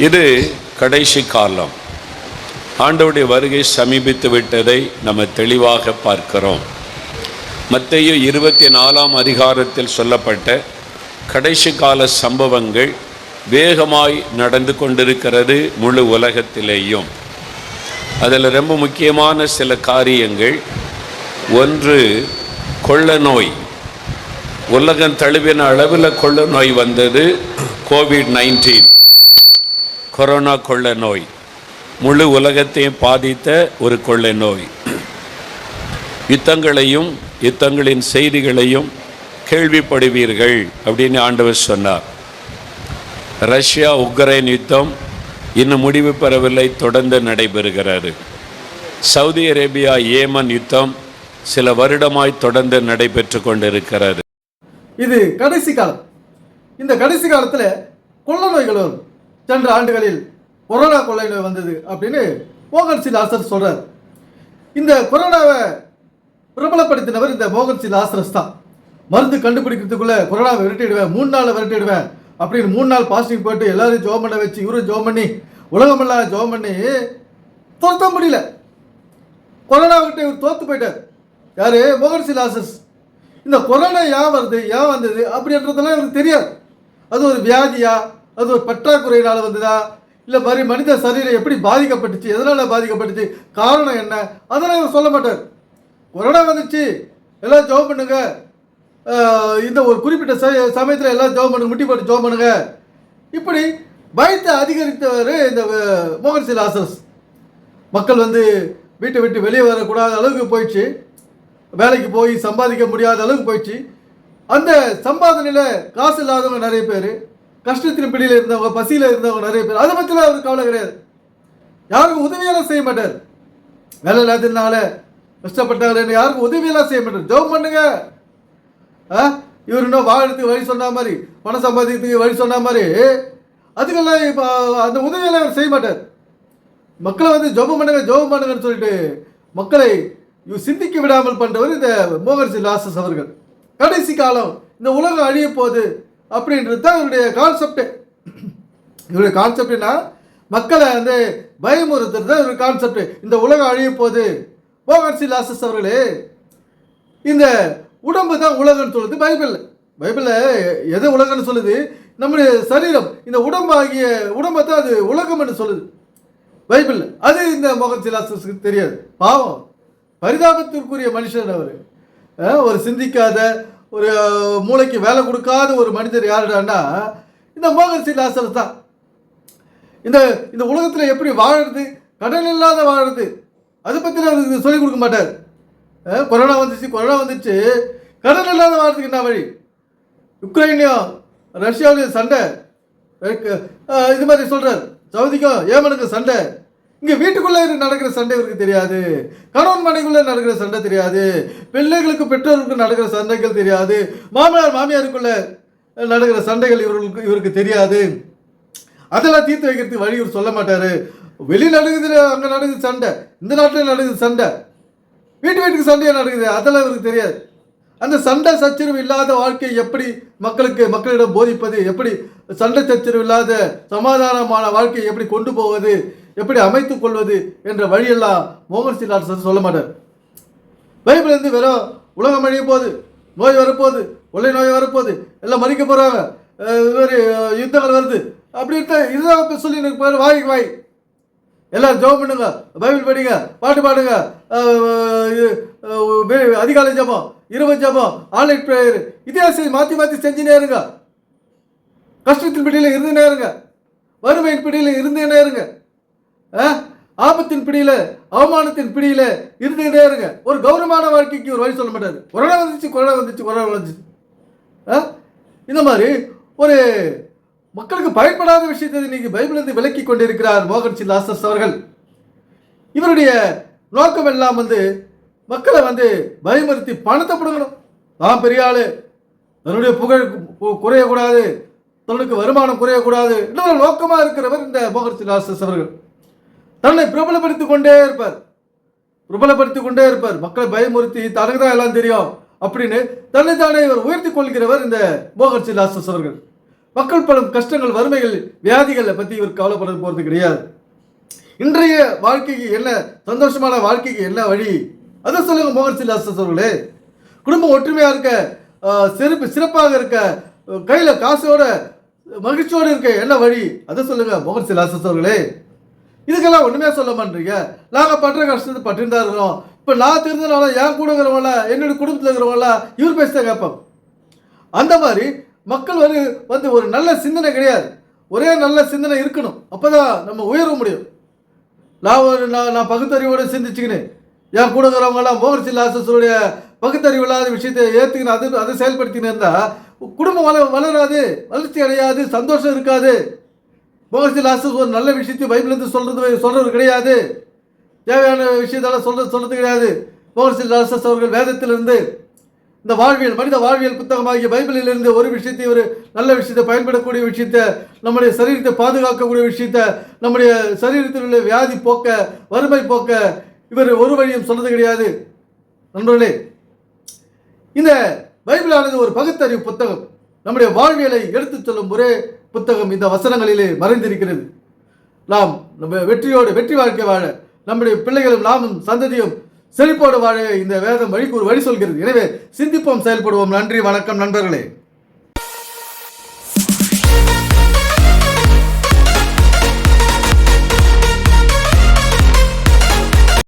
இது கடைசி காலம். ஆண்டவருடைய வருகை சமீபித்து விட்டதை நம்ம தெளிவாக பார்க்கிறோம். மத்தேயு 24 அதிகாரத்தில் சொல்லப்பட்ட கடைசி கால சம்பவங்கள் வேகமாய் நடந்து கொண்டிருக்கிறது முழு உலகத்திலேயும். அதில் ரொம்ப முக்கியமான சில காரியங்கள். ஒன்று, கொள்ள நோய். உலகம் தழுவின அளவில் கொள்ள நோய் வந்தது. COVID-19 கொரோனா கொள்ள நோய் முழு உலகத்தையும் பாதித்த ஒரு கொள்ளை நோய். யுத்தங்களின் செய்திகளையும் கேள்விப்படுவீர்கள் அப்படின்னு ஆண்டவர் சொன்னார். ரஷ்யா உக்ரைன் யுத்தம் இன்னும் முடிவு பெறவில்லை, தொடர்ந்து நடைபெறுகிறது. சவுதி அரேபியா ஏமன் யுத்தம் சில வருடமாய் தொடர்ந்து நடைபெற்று கொண்டிருக்கிறது. இது கடைசி காலம். இந்த கடைசி காலத்தில் கொள்ள நோய்கள் வரும். சென்ற ஆண்டுகளில் கொரோனா கொள்ளை நோய் வந்தது அப்படின்னு மோகன் சி லாசரஸ் சொல்றார். இந்த கொரோனாவை பிரபலப்படுத்தினவர் இந்த மோகன் சி லாசரஸ் தான். மருந்து கண்டுபிடிக்கிறதுக்குள்ள கொரோனாவை விரட்டிடுவேன், 3 நாள் விரட்டிடுவேன் அப்படின்னு 3 நாள் பாஸ்டிங் போட்டு எல்லாரும் ஜோம் பண்ண வச்சு, இவரும் ஜோம் பண்ணி, உலகமெல்லாம் ஜோம் பண்ணி தோற்ற முடியல. கொரோனா விட்டு இவர் தோற்று போயிட்டார். யாரு? மோகன் சி லாசரஸ். இந்த கொரோனா ஏன் வருது, ஏன் வந்தது அப்படின்றதெல்லாம் இவருக்கு தெரியாது. அது ஒரு வியாதியா, அது ஒரு பற்றாக்குறையினால் வந்ததா, இல்லை மனித சரீரம் எப்படி பாதிக்கப்பட்டுச்சு, எதனால் பாதிக்கப்பட்டுச்சு, காரணம் என்ன, அதெல்லாம் இவர் சொல்ல மாட்டார். கொரோனா வந்துச்சு, எல்லாம் ஜோம் பண்ணுங்க, இந்த ஒரு குறிப்பிட்ட சமயத்தில் எல்லாம் ஜோம் பண்ணுங்க, முட்டி போட்டு ஜோம் பண்ணுங்க, இப்படி பயத்தை அதிகரித்தவர் இந்த மோகன் சி லாசரஸ். மக்கள் வீட்டை விட்டு வெளியே வரக்கூடாத அளவுக்கு போயிடுச்சு. வேலைக்கு போய் சம்பாதிக்க முடியாத அளவுக்கு போயிடுச்சு. அந்த சம்பாதனையில் காசு இல்லாதவங்க நிறைய பேர், கஷ்டத்தின் பிடியில் இருந்தவங்க, பசியில் இருந்தவங்க நிறைய பேர். அதை பற்றிலாம் அவருக்கு கவலை கிடையாது. யாருக்கும் உதவியெல்லாம் செய்ய மாட்டார். வேலை இல்லாததுனால கஷ்டப்பட்டாங்க, யாருக்கும் உதவியெல்லாம் செய்ய மாட்டார். ஜெபம் பண்ணுங்க. இவர் இன்னும் வாழறதுக்கு வழி சொன்ன மாதிரி, பணம் சம்பாதிக்கிறதுக்கு வழி சொன்ன மாதிரி, அதுக்கெல்லாம் இப்போ அந்த உதவியெல்லாம் அவர் செய்ய மாட்டார். மக்களை ஜெபம் பண்ணுங்கன்னு சொல்லிட்டு மக்களை சிந்திக்க விடாமல் பண்றவர் இந்த மோகன் சி லாசரஸ் அவர்கள். கடைசி காலம், இந்த உலகம் அழிய போகுது அப்படின்றது தான் இவருடைய கான்செப்ட். இவருடைய கான்செப்ட்னா மக்களை பயமுறுத்துறது தான் இவருடைய கான்செப்ட். இந்த உலகம் அழிய போகுது. மோகன் சி லாசரஸ் அவர்களே, இந்த உடம்பு தான் உலகம்னு சொல்லுது பைபிளில். எது உலகம்னு சொல்லுது? நம்முடைய சரீரம், இந்த உடம்பை தான் அது உலகம்னு சொல்லுது பைபிளில். அது இந்த மோகன் சி லாசரஸ்க்கு தெரியாது. பாவம், பரிதாபத்திற்குரிய மனுஷன் அவர். ஒரு சிந்திக்காத, ஒரு மூளைக்கு வேலை கொடுக்காத ஒரு மனிதர் யாருடான்னா இந்த மோகன் சி லாசரஸ் தான். இந்த உலகத்தில் எப்படி வாழறது, கடன் இல்லாத வாழறது, அதை பற்றி அவருக்கு சொல்லிக் கொடுக்க மாட்டார். கொரோனா வந்துச்சு, கடன் இல்லாத வாழறதுக்கு என்ன வழி? உக்ரைனையும் ரஷ்யாவிலையும் சண்டை, இது மாதிரி சொல்கிறார். சவுதிக்கும் ஏமனுக்கும் சண்டை. இங்கே வீட்டுக்குள்ளே நடக்கிற சண்டை இவருக்கு தெரியாது. கணவன் மனைக்குள்ளே நடக்கிற சண்டை தெரியாது. பிள்ளைகளுக்கு பெற்றோருக்கு நடக்கிற சண்டைகள் தெரியாது. மாமியாருக்குள்ளே நடக்கிற சண்டைகள் இவருக்கு தெரியாது. அதெல்லாம் தீர்த்து வைக்கிறதுக்கு வழி இவர் சொல்ல மாட்டார். வெளி நடக்குது, அங்கே நடக்குது சண்டை, இந்த நாட்டில் நடக்குது சண்டை, வீட்டுக்கு சண்டையாக நடக்குது, அதெல்லாம் இவருக்கு தெரியாது. அந்த சண்டை சச்சரவு இல்லாத வாழ்க்கையை எப்படி மக்களிடம் போதிப்பது, எப்படி சண்டை சச்சரவு இல்லாத சமாதானமான வாழ்க்கையை எப்படி கொண்டு போவது, எப்படி அமைத்துக் கொள்வது என்ற வழியெல்லாம் மோகன் சி லாசரஸ் சொல்ல மாட்டார். பைபிள் வெறும் உலகம் அழிய போகுது, நோய் வரப்போகுது, கொள்ளை நோய் வரப்போகுது, எல்லாம் மறிக்க போகிறாங்க, யுத்தங்கள் வருது அப்படின்ட்டு இதுதான் சொல்லி எனக்கு வாய் எல்லாரும் ஜெபம் பண்ணுங்க, பைபிள் படிங்க, பாட்டு பாடுங்க, அதிகாலை ஜெபம், இரவு ஜெபம், ஆன்லைன் ப்ரேயர், இதிகாசம் மாற்றி செஞ்சுனே இருங்க. கஷ்டத்தின் பிடியில் இருந்துனே இருங்க, வறுமையின் பிடியில் இருந்துனே இருங்க, ஆபத்தின் பிடியில், அவமானத்தின் பிடியில் இருந்துகிட்டே இருங்க. ஒரு கௌரவமான வாழ்க்கைக்கு ஒரு வழி சொல்ல மாட்டாரு. கொரோனா வந்துச்சு. இந்த மாதிரி ஒரு மக்களுக்கு பயன்படாத விஷயத்தை இன்னைக்கு பைபிளிலிருந்து விலக்கி கொண்டிருக்கிறார் மோகன் சி லாசரஸ் அவர்கள். இவருடைய நோக்கம் எல்லாம் மக்களை பயமுறுத்தி பணத்தை பிடுங்கணும். தான் பெரிய ஆளு, தன்னுடைய புகழ் குறையக்கூடாது, தன்னுக்கு வருமானம் குறையக்கூடாது, இன்னொரு நோக்கமாக இருக்கிறவர் இந்த மோகன் சி லாசரஸ் அவர்கள். தன்னை பிரபலப்படுத்திக் கொண்டே இருப்பார். மக்களை பயமுறுத்தி தனக்கு தான் எல்லாம் தெரியும் அப்படின்னு தன்னை தானே இவர் உயர்த்தி கொள்கிறவர் இந்த மோகன் சி லாசரஸ் அவர்கள். மக்கள் படும் கஷ்டங்கள், வறுமைகள், வியாதிகளை பற்றி இவர் கவலைப்பட போகிறது கிடையாது. இன்றைய வாழ்க்கைக்கு என்ன, சந்தோஷமான வாழ்க்கைக்கு என்ன வழி, அதை சொல்லுங்க மோகன் சிலாசஸ் அவர்களே. குடும்பம் ஒற்றுமையாக இருக்க, சிறப்பாக இருக்க, கையில் காசோட மகிழ்ச்சியோடு இருக்க என்ன வழி, அதை சொல்லுங்க மோகன் சிலாசஸ் அவர்களே. இதுக்கெல்லாம் ஒன்றுமே சொல்ல மாட்டீங்க. நாங்கள் பற்ற கஷ்டத்தை பட்டுன்னு தான் இருக்கிறோம். இப்போ நான் தெரிஞ்சனால என் கூட இருக்கிறவங்கள, என்னுடைய குடும்பத்தில் இருக்கிறவங்கள இவர் பேச கேட்போம். அந்த மாதிரி மக்கள் வந்து ஒரு நல்ல சிந்தனை கிடையாது. ஒரே நல்ல சிந்தனை இருக்கணும், அப்போதான் நம்ம உயர முடியும். நான் பகுத்தறிவோடு சிந்திச்சுக்கினேன் என் கூட இருக்கிறவங்களாம் மோகன் சிலாசஸுடைய பகுத்தறிவு இல்லாத விஷயத்தை ஏற்றுக்கின்னு அதை செயல்படுத்தின்னு இருந்தால் குடும்பம் வளராது, வளர்ச்சி அடையாது, சந்தோஷம் இருக்காது. மோகன் சிலாசஸ் ஒரு நல்ல விஷயத்தை பைபிள்லேருந்து சொல்கிறது கிடையாது. தேவையான விஷயத்தெல்லாம் சொல்கிறது கிடையாது. மோகன் சிலாசஸ் அவர்கள் வேதத்திலிருந்து, இந்த மனித வாழ்வியல் புத்தகமாகிய பைபிளிலிருந்து ஒரு விஷயத்தை, ஒரு நல்ல விஷயத்தை, பயன்படக்கூடிய விஷயத்தை, நம்முடைய சரீரத்தை பாதுகாக்கக்கூடிய விஷயத்தை, நம்முடைய சரீரத்தில் உள்ள வியாதி போக்க, வறுமை போக்க இவர் ஒரு வழியும் சொல்றது கிடையாது. நண்பர்களே, இந்த பைபிளானது ஒரு பகுத்தறிவு புத்தகம். நம்முடைய வாழ்வியலை எடுத்துச் சொல்லும் ஒரே புத்தகம் இந்த வசனங்களிலே மறைந்திருக்கிறது. நாம் வெற்றி வாழ்க்கை வாழ, நம்முடைய பிள்ளைகளும் நாமும் சந்ததியும் செழிப்போடு வாழ இந்த வேதம் ஒரு வழி சொல்கிறது. எனவே சிந்திப்போம், செயல்படுவோம். நன்றி, வணக்கம் நண்பர்களே.